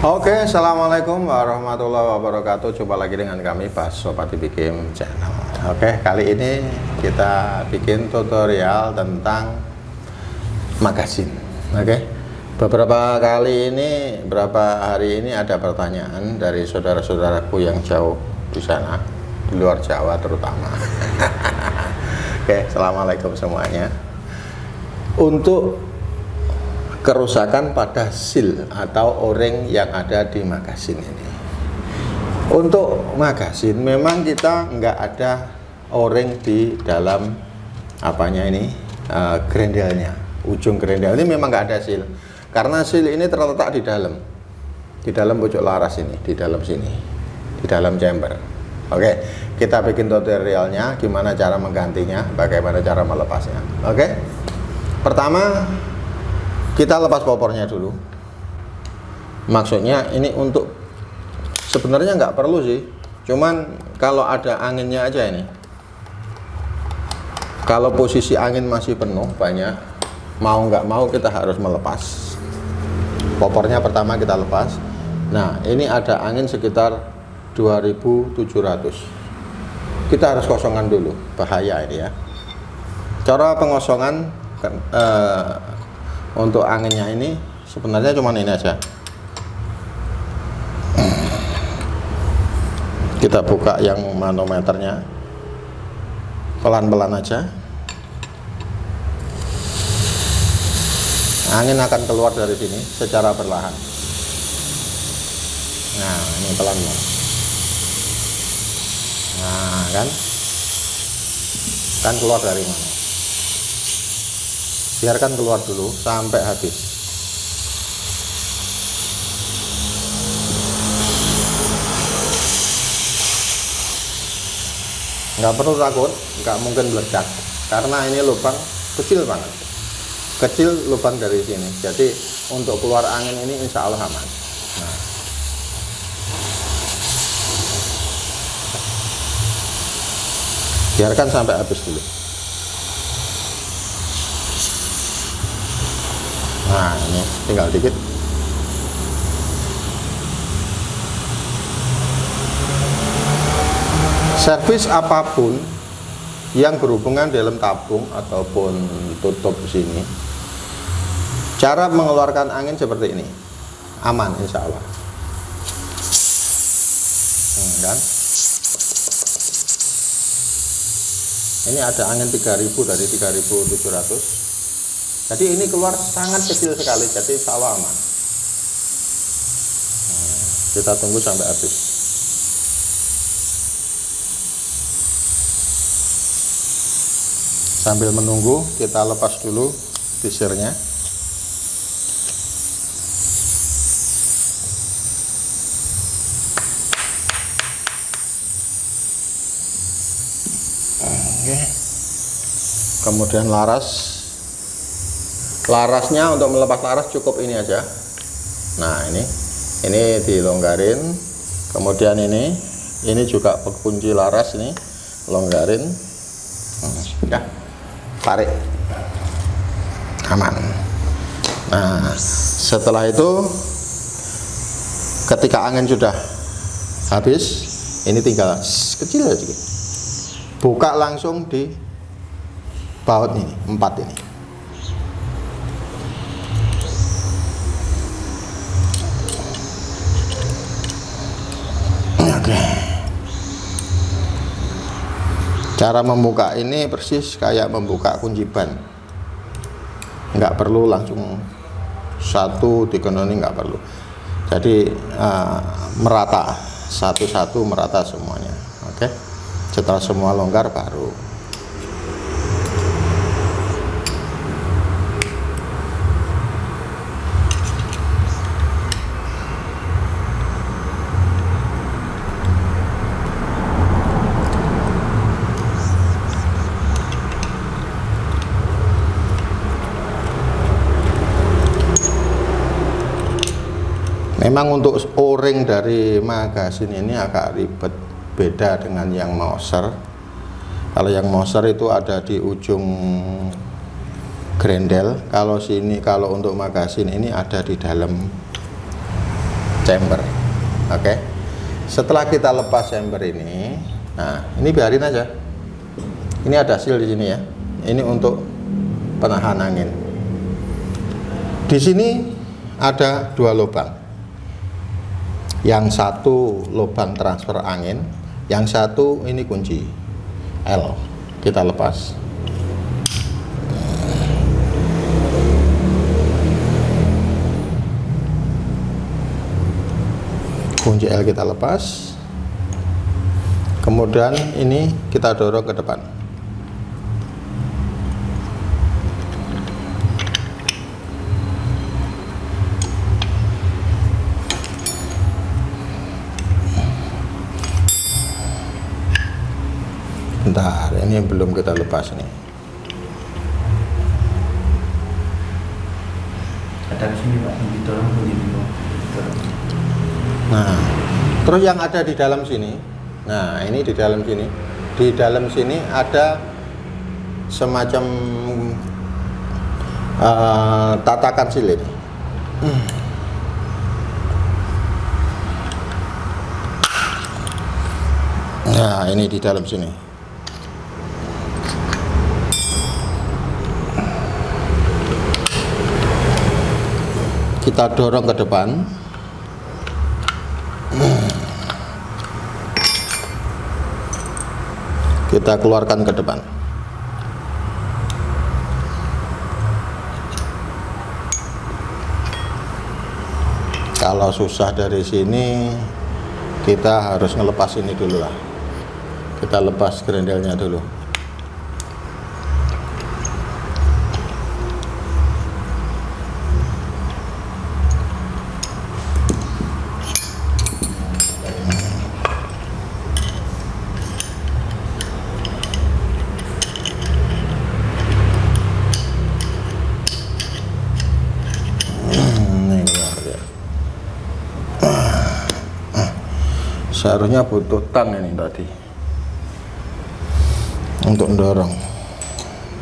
Oke, assalamualaikum warahmatullahi wabarakatuh. Jumpa lagi dengan kami Pak Sobat Bikin Channel. Oke, kali ini kita bikin tutorial tentang magazin. Oke, beberapa hari ini ada pertanyaan dari saudara-saudaraku yang jauh di sana, di luar Jawa terutama. Oke, assalamualaikum semuanya. Untuk kerusakan pada seal atau o-ring yang ada di magazin ini. Untuk magazin memang kita nggak ada o-ring di dalam apanya ini, grendelnya, ujung grendel ini memang nggak ada seal, karena seal ini terletak di dalam pojok laras ini, di dalam sini, di dalam chamber. Oke, kita bikin tutorialnya gimana cara menggantinya, bagaimana cara melepasnya. Oke, pertama kita lepas popornya dulu. Maksudnya ini untuk, sebenarnya nggak perlu sih, cuman kalau ada anginnya aja ini. Kalau posisi angin masih penuh banyak, mau nggak mau kita harus melepas popornya. Pertama kita lepas. Nah, ini ada angin sekitar 2700. Kita harus kosongan dulu, bahaya ini ya. Cara pengosongan untuk anginnya ini sebenarnya cuma ini aja. Kita buka yang manometernya, pelan-pelan aja. Angin akan keluar dari sini secara perlahan. Nah, ini pelan-pelan. Nah, kan keluar dari mana? Biarkan keluar dulu sampai habis. Nggak perlu takut, nggak mungkin meledak, karena ini lubang kecil banget, kecil lubang dari sini. Jadi untuk keluar angin ini insya Allah aman. Nah, biarkan sampai habis dulu. Nah, ini tinggal dikit. Servis apapun yang berhubungan dalam tabung ataupun tutup sini, cara mengeluarkan angin seperti ini, aman insya Allah. Kan? Ini ada angin 3000 dari 3700. Jadi ini keluar sangat kecil sekali, jadi insya Allah aman. Kita tunggu sampai habis. Sambil menunggu, kita lepas dulu visirnya. Oke. Kemudian larasnya, untuk melepas laras cukup ini aja. Nah, ini dilonggarin. Kemudian ini juga kunci laras, ini longgarin. Ya, tarik, aman. Nah, setelah itu ketika angin sudah habis, ini tinggal kecil aja, buka langsung di baut ini, 4 ini. Cara membuka ini persis kayak membuka kunci ban, nggak perlu langsung satu dikenoni, nggak perlu. Jadi merata, satu-satu merata semuanya. Oke, setelah semua longgar baru. Memang untuk o-ring dari magazin ini agak ribet, beda dengan yang Mouser. Kalau yang Mouser itu ada di ujung grendel, kalau untuk magazin ini ada di dalam chamber. Oke. Setelah kita lepas chamber ini, nah ini biarin aja. Ini ada seal di sini ya. Ini untuk penahan angin. Di sini ada 2 lubang. Yang satu lubang transfer angin, yang satu ini kunci L. Kita lepas. Kunci L kita lepas, kemudian ini kita dorong ke depan. Bentar, ini belum kita lepas nih. Ada di sini Pak, didorong begini. Nah, terus yang ada di dalam sini, nah ini di dalam sini, ada semacam tatakan seal ini. Nah, ini di dalam sini. Kita dorong ke depan. Kita keluarkan ke depan. Kalau susah dari sini, kita harus ngelepas ini dulu lah. Kita lepas grendelnya dulu. Seharusnya butuh tang ini tadi untuk mendorong,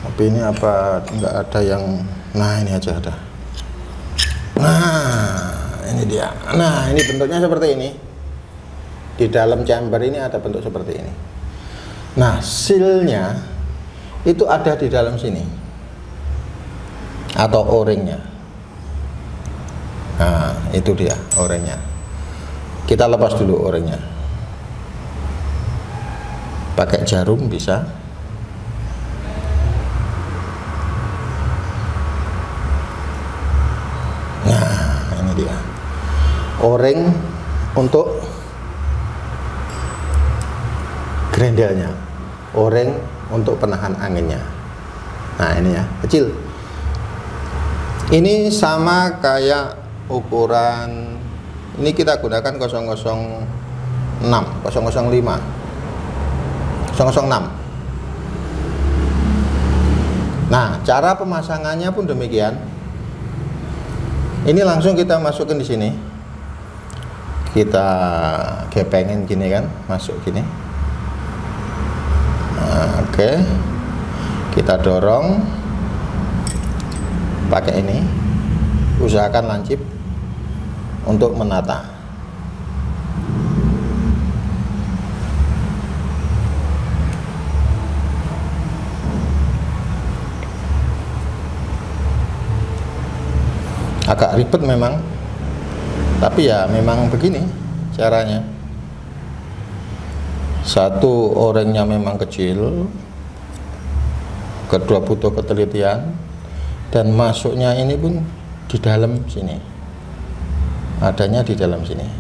tapi ini apa enggak ada yang, nah ini aja ada. Nah ini dia. Nah ini bentuknya seperti ini. Di dalam chamber ini ada bentuk seperti ini. Nah sealnya itu ada di dalam sini atau o-ringnya. Nah itu dia o-ringnya. Kita lepas dulu o-ringnya. Pakai jarum bisa. Nah, ini dia. O-ring untuk grendelnya. O-ring untuk penahan anginnya. Nah, ini ya, kecil. Ini sama kayak ukuran, ini kita gunakan 006, 005, 006. Nah, cara pemasangannya pun demikian. Ini langsung kita masukin di sini. Kita gepengin gini kan, masuk gini. Nah, oke. Kita dorong pakai ini. Usahakan lancip untuk menata. Agak ribet memang, tapi ya memang begini caranya. Satu, o-ringnya memang kecil, kedua butuh ketelitian, dan masuknya ini pun di dalam sini, adanya di dalam sini.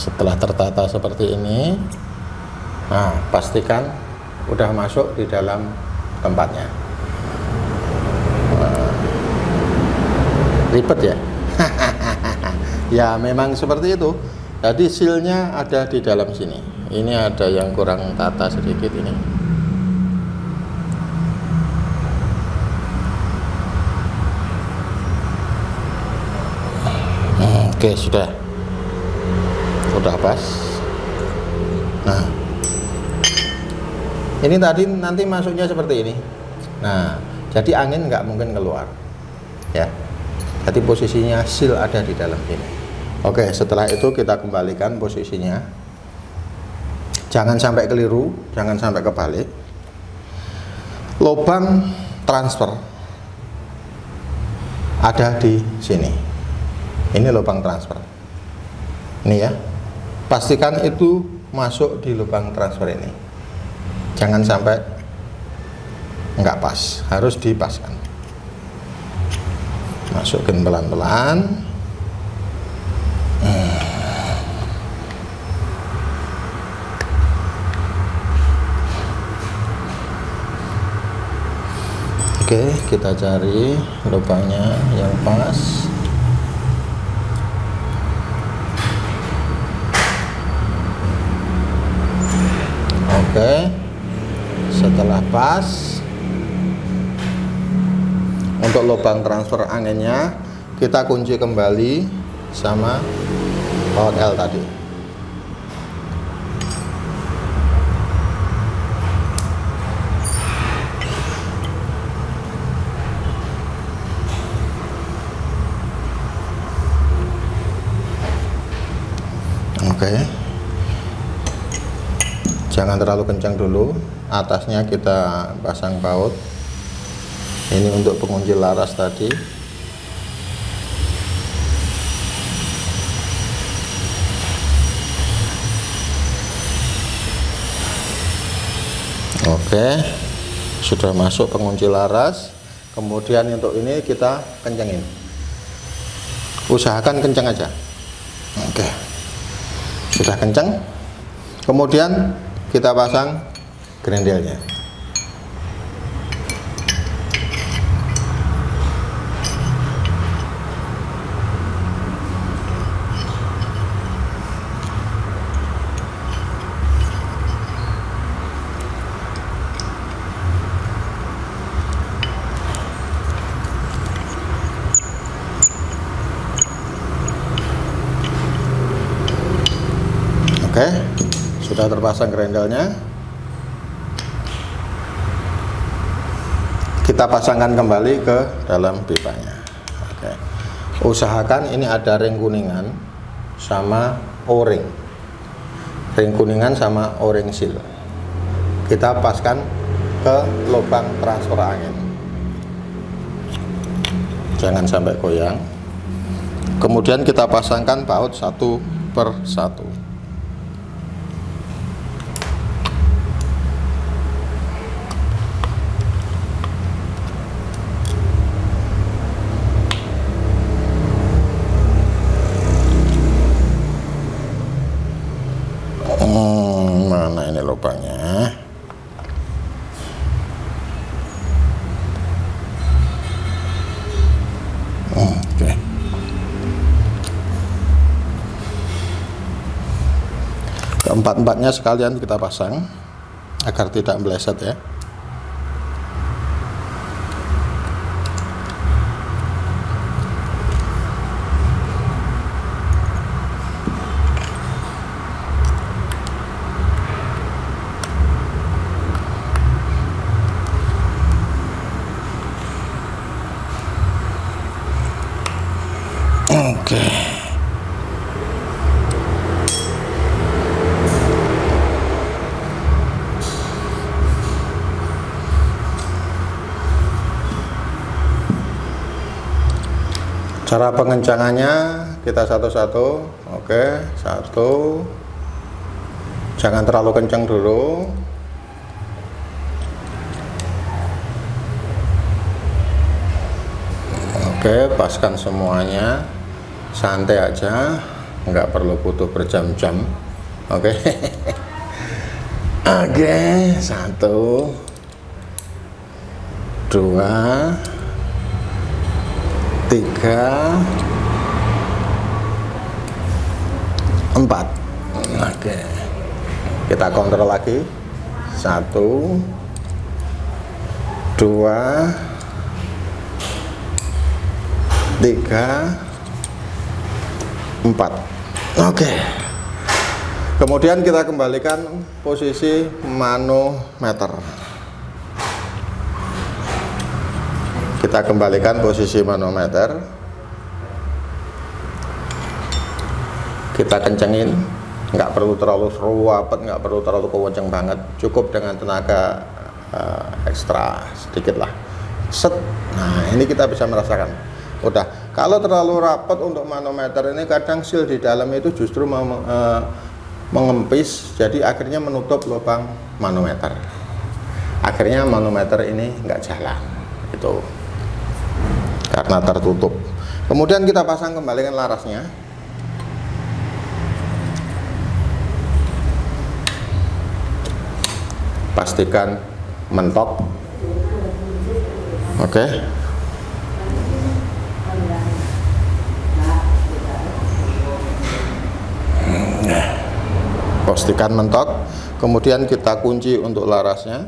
Setelah tertata seperti ini, nah pastikan udah masuk di dalam tempatnya. Ribet ya. Ya memang seperti itu. Jadi sealnya ada di dalam sini. Ini ada yang kurang tata sedikit ini. Oke, sudah pas. Nah, ini tadi nanti masuknya seperti ini. Nah, jadi angin nggak mungkin keluar, ya. Jadi posisinya seal ada di dalam ini. Oke, setelah itu kita kembalikan posisinya. Jangan sampai keliru, jangan sampai kebalik. Lubang transfer ada di sini. Ini lubang transfer. Ini ya. Pastikan itu masuk di lubang transfer ini. Jangan sampai nggak pas, harus dipaskan. Masukin pelan-pelan. Oke, kita cari lubangnya yang pas. Oke, setelah pas, untuk lubang transfer anginnya kita kunci kembali sama baut L tadi. Oke. Jangan terlalu kencang dulu, atasnya kita pasang baut. Ini untuk pengunci laras tadi. Oke, sudah masuk pengunci laras. Kemudian untuk ini kita kencengin. Usahakan kencang aja. Oke, sudah kencang. Kemudian kita pasang grendelnya. Oke, sudah terpasang grendelnya. Kita pasangkan kembali ke dalam pipanya. Oke. Usahakan ini ada ring kuningan sama O-ring. Ring kuningan sama O-ring seal. Kita paskan ke lubang transfer angin. Jangan sampai goyang. Kemudian kita pasangkan baut satu per satu. Mana ini lubangnya? Oke. Keempat-empatnya sekalian kita pasang agar tidak meleset ya. Oke. Cara pengencangannya kita satu-satu. Oke, satu. Jangan terlalu kencang dulu. Oke, paskan semuanya. Santai aja, nggak perlu butuh berjam-jam. Oke. Oke, 1 2 3 4 4. Oke, kita kontrol lagi. 1 2 3 4. Oke, kemudian kita kembalikan posisi manometer. Kita kembalikan posisi manometer. Kita kencengin, nggak perlu terlalu ruwet, nggak perlu terlalu kenceng banget, cukup dengan tenaga ekstra sedikit lah. Set. Nah, ini kita bisa merasakan. Udah. Kalau terlalu rapat untuk manometer ini, kadang seal di dalam itu justru mengempis, jadi akhirnya menutup lubang manometer. Akhirnya manometer ini nggak jalan, itu karena tertutup. Kemudian kita pasang kembali kan larasnya. Pastikan mentok. Oke. Pastikan mentok. Kemudian kita kunci untuk larasnya.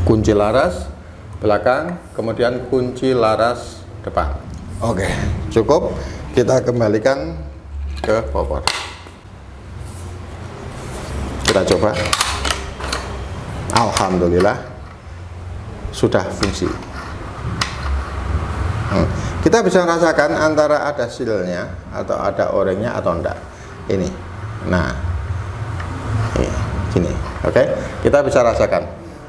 Kunci laras belakang, kemudian kunci laras depan. Oke, cukup. Kita kembalikan ke popor. Kita coba. Alhamdulillah sudah fungsi. Kita bisa rasakan antara ada sealnya atau ada orangnya atau enggak. Ini. Nah, ini gini. Oke, kita bisa rasakan.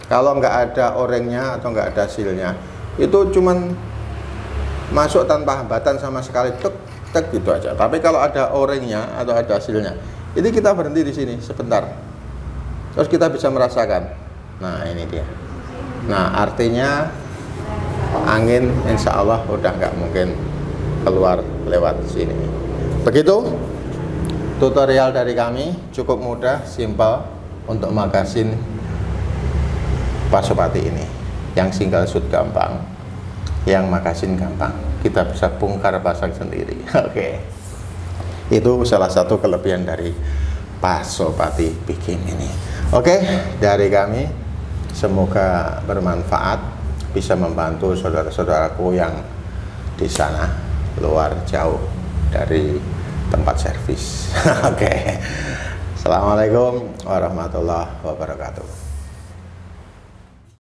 Kalau nggak ada orangnya atau nggak ada sealnya, itu cuman masuk tanpa hambatan sama sekali, tek tek gitu aja. Tapi kalau ada orangnya atau ada sealnya, ini kita berhenti di sini sebentar. Terus kita bisa merasakan. Nah, ini dia. Nah, artinya angin insya Allah udah nggak mungkin keluar lewat sini. Begitu tutorial dari kami, cukup mudah, simpel untuk magasin Pasopati ini. Yang single shoot gampang, yang magasin gampang. Kita bisa bongkar pasang sendiri. Oke. Itu salah satu kelebihan dari Pasopati Bikin ini. Oke, dari kami semoga bermanfaat, bisa membantu saudara-saudaraku yang di sana luar jauh dari tempat servis. Oke. Assalamualaikum warahmatullahi wabarakatuh.